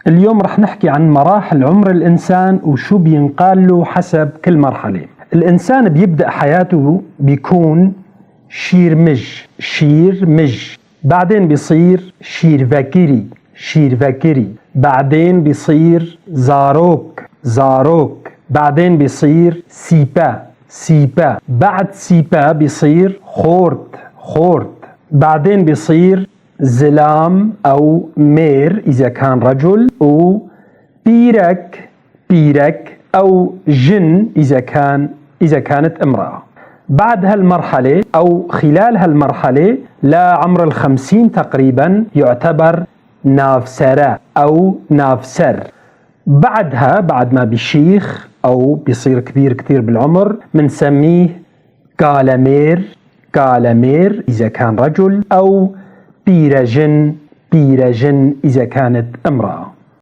اليوم رح نحكي عن مراحل عمر الإنسان وشو بينقال له حسب كل مرحلة. الإنسان بيبدأ حياته بيكون شيرمج، بعدين بيصير شيرفكري، بعدين بيصير زاروك، بعدين بيصير سيبا، بعد سيبا بيصير خورت، بعدين بيصير زلام أو مير إذا كان رجل، وبيرك أو جن إذا كانت امرأة. بعد هالمرحلة أو خلال هالمرحلة لعمر 50 تقريبا يعتبر نافسرة أو نافسر. بعدها بعد ما بيشيخ أو بيصير كبير كتير بالعمر منسميه كالامير إذا كان رجل، أو بيرجن إذا كانت امرأة.